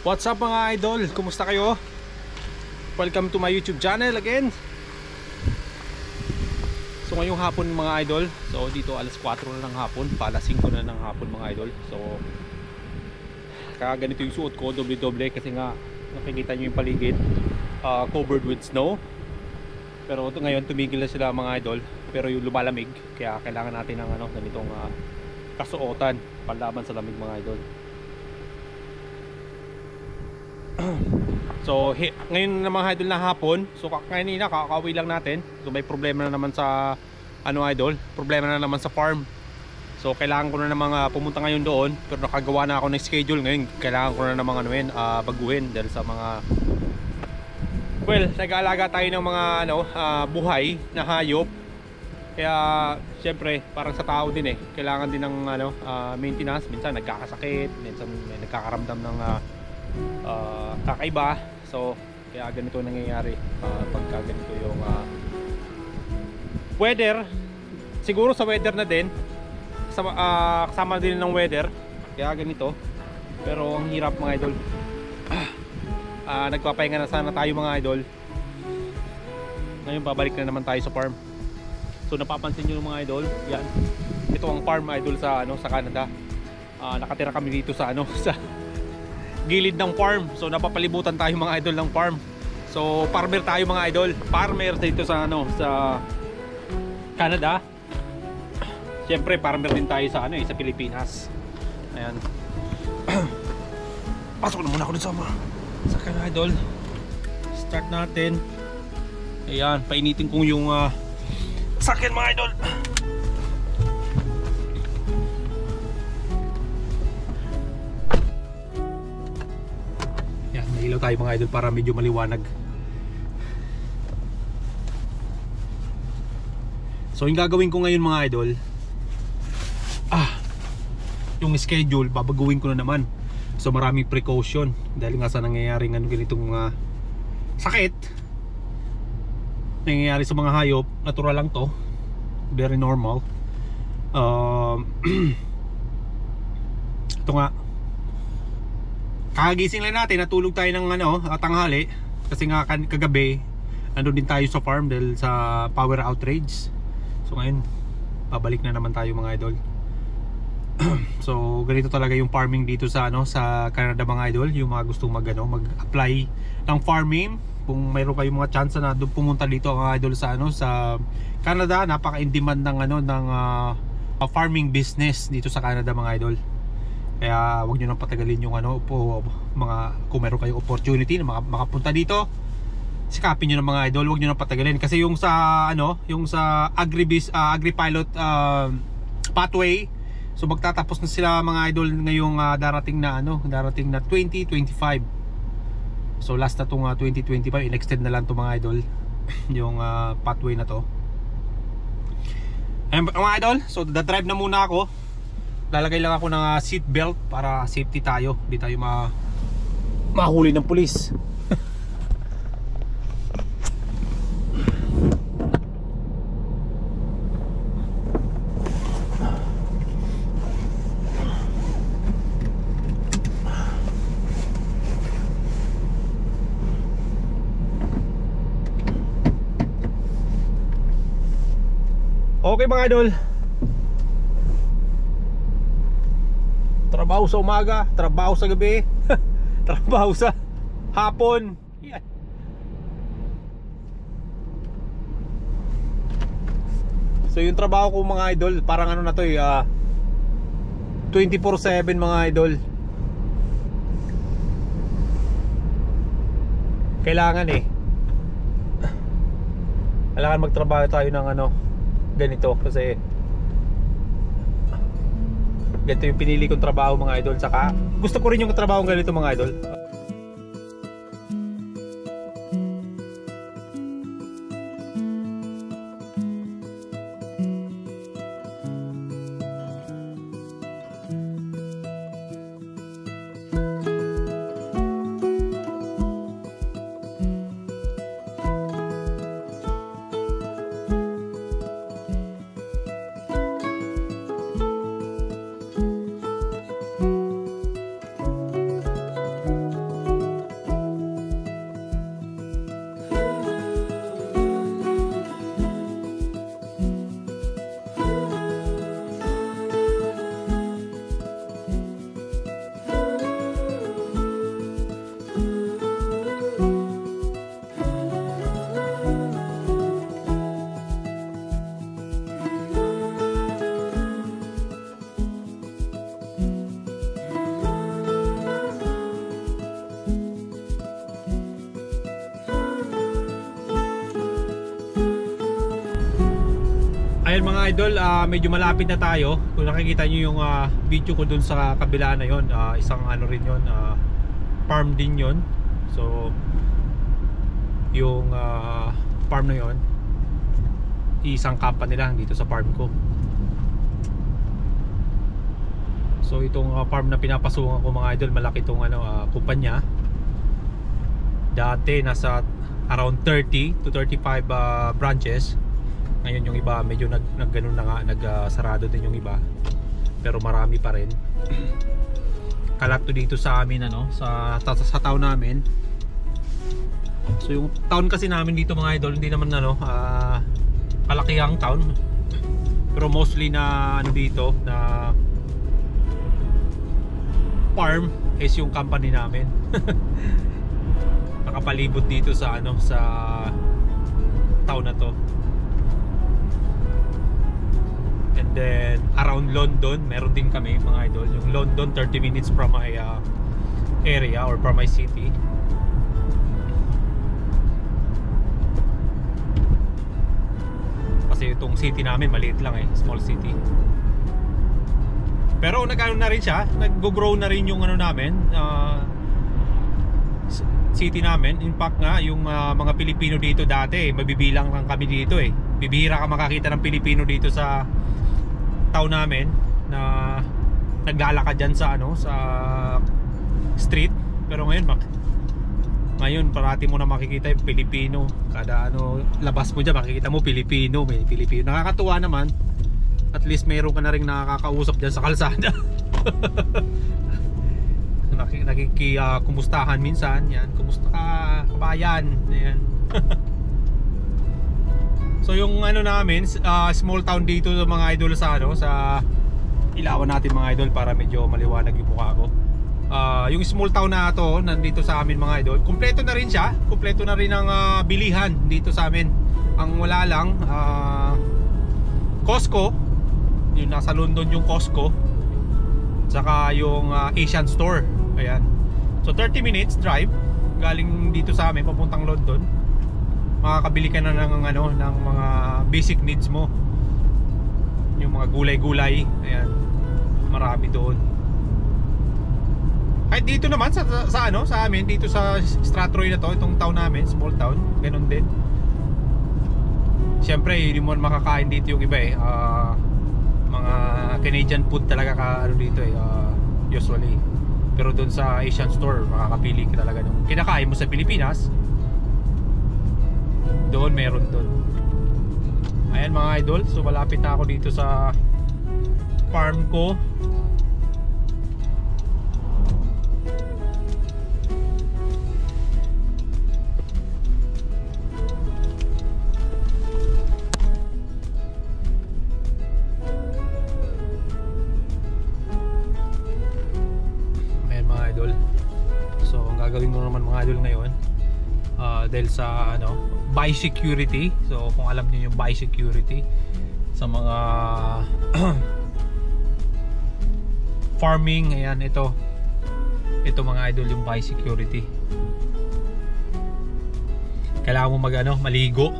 What's up mga idol? Kumusta kayo? Welcome to my YouTube channel again. So ngayong hapon mga idol, so dito alas 4 na ng hapon, alas 5 na ng hapon mga idol. So kaya ganito yung suot ko, doble-doble kasi nga nakikita nyo yung paligid, covered with snow. Pero ito ngayon tumigil na sila mga idol, pero yung lumalamig, kaya kailangan natin ng ganitong kasuotan panlaban sa lamig mga idol. So ngayon na mga idol na hapon, so kanina kakauwi lang natin. So may problema na naman sa idol, problema na naman sa farm. So kailangan ko na namang pumunta ngayon doon, pero nakagawa na ako ng schedule ngayon. Kailangan ko na namang baguhin dahil sa mga nag-aalaga tayo ng mga buhay na hayop. Kaya syempre parang sa tao din kailangan din ng maintenance. Minsan nagkakasakit, minsan may nagkakaramdam ng kakaiba. So kaya ganito nangyayari pagka ganito yung weather. Siguro sa weather na din, kasama din ng weather, kaya ganito. Pero ang hirap mga idol. Nagpapahinga na sana tayo mga idol. Ngayon babalik na naman tayo sa farm. So napapansin nyo mga idol, yan, ito ang farm idol sa Canada. Nakatira kami dito sa sa gilid ng farm. So napapalibutan tayo mga idol ng farm. So farmer tayo mga idol, farmer dito sa sa Canada. Siyempre farmer din tayo sa sa Pilipinas. Ayan. Pasok na muna ako dun sa Canada idol. Start natin. Ayan, painitin kong yung sakyan mga idol. Ayan, nailaw tayo mga idol para medyo maliwanag. So yung gagawin ko ngayon mga idol, yung schedule babaguhin ko na naman. So maraming precaution dahil nga sa nangyayaring ganitong sakit nangyayari sa mga hayop. Natural lang to, very normal. Ito nga, kakagising lang natin, natulog tayo ng tanghali kasi nga kagabi andun din tayo sa farm dahil sa power outrage. So ngayon babalik na naman tayo mga idol. So ganito talaga yung farming dito sa sa Canada mga idol. Yung mga gustong mag-apply ng farming, kung mayroon kayong mga chance na pumunta dito mga idol sa sa Canada, napaka-in-demand ng farming business dito sa Canada mga idol. Kaya wag niyo nang patagalin yung mga kung mayroon kayong opportunity na makapunta dito, sikapin niyo ng mga idol. Wag niyo nang patagalin kasi yung sa yung sa agri-pilot pathway, so magtatapos na sila mga idol ngayong darating na 2025. So last na tong 2025, in-extend na lang to mga idol yung pathway na to. Ayun mga idol, so da-drive na muna ako. Lalagay lang ako ng seat belt para safety tayo, hindi tayo mahuli ng pulis. Okay mga idol, trabaho sa umaga, trabaho sa gabi, trabaho sa hapon. Yan. So yung trabaho ko mga idol, parang na to 24/7 mga idol. Kailangan kailangan magtrabaho tayo ng ganito kasi ganito yung pinili kong trabaho mga idol. Saka gusto ko rin yung trabaho ganito mga idol. Ayan mga idol, medyo malapit na tayo. Kung nakikita nyo yung video ko dun sa kabila na yon, isang ano rin yon, farm din yon. So yung farm na yon, isang company lang dito sa farm ko. So itong farm na pinapasukan ko mga idol, malaki itong kumpanya. Dati nasa around 30 to 35 branches. Ngayon yung iba medyo nagganon na nga, nagsarado din yung iba. Pero marami pa rin. Kalakto dito sa amin sa town namin. So yung town kasi namin dito mga idol, hindi naman kalakihang town. Pero mostly na dito na farm is yung company namin. Nakapalibot dito sa sa town na to. And then around London meron din kami mga idol. Yung London 30 minutes from my area or from my city. Kasi itong city namin maliit lang small city. Pero nag-ano na rin siya, nag-grow na rin yung namin, city namin. In fact nga, yung mga Pilipino dito dati, mabibilang lang kami dito Bibihira ka makakita ng Pilipino dito sa town namin na naglalakad dyan sa sa street. Pero ngayon parati mo na makikita yung Pilipino. Kada labas mo dyan, makikita mo Pilipino, may Pilipino. Nakakatuwa naman. At least mayroon ka na rin nakakausap dyan sa kalsada. Kumustahan minsan. Yan, kumusta ka kabayan. Yan. So yung namin, small town dito mga idol sa ilawan natin mga idol para medyo maliwanag yung mukha ko. Yung small town na to nandito sa amin mga idol, kumpleto na rin siya. Kumpleto na rin ang bilihan dito sa amin. Ang wala lang Costco. Yung nasa London yung Costco, saka yung Asian store. Ayan. So 30 minutes drive galing dito sa amin papuntang London. Makakabili ka na ng mga basic needs mo. Yung mga gulay-gulay. Ayan. Marami doon. Kahit dito naman sa amin dito sa Strathroy na to, itong town namin, small town, ganun din. Siyempre, hindi mo makakain dito yung iba mga Canadian food talaga dito usually. Pero doon sa Asian store makakapili ka talaga ng kinakain mo sa Pilipinas. Doon meron doon. Ayan mga idol, so malapit na ako dito sa farm ko. Gagawin ko naman mga idol ngayon dahil sa biosecurity. So kung alam niyo yung biosecurity sa mga farming, ayan, ito mga idol yung biosecurity. Kailangan mo maligo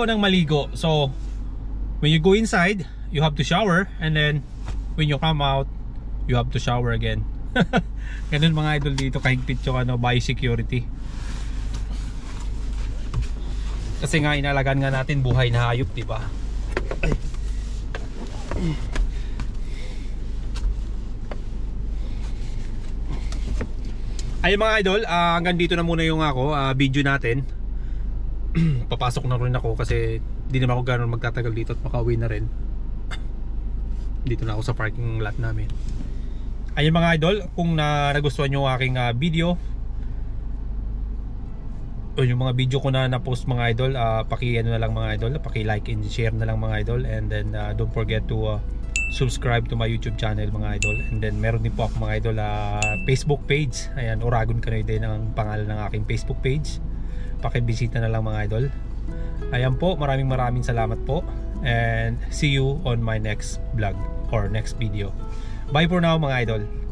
ng maligo. So when you go inside, you have to shower, and then when you come out, you have to shower again. Ganun mga idol dito kahigpit yung biosecurity. Kasi nga inalagaan nga natin buhay na hayop, diba? Ay mga idol, hanggang dito na muna yung video natin. Papasok na rin ako kasi di naman ako gano'n magtatagal dito at makauwi na rin. Dito na ako sa parking lot namin. Ayun mga idol, kung nagustuhan nyo aking video o yung mga video ko na na-post mga idol, na lang mga idol, paki-like and share na lang mga idol. And then don't forget to subscribe to my YouTube channel mga idol. And then meron din po ako mga idol Facebook page. Ayan, Uragon Kanoy din ang pangalan ng aking Facebook page. Paki-bisita na lang mga idol. Ayan po, maraming salamat po. And see you on my next vlog or next video. Bye for now mga idol.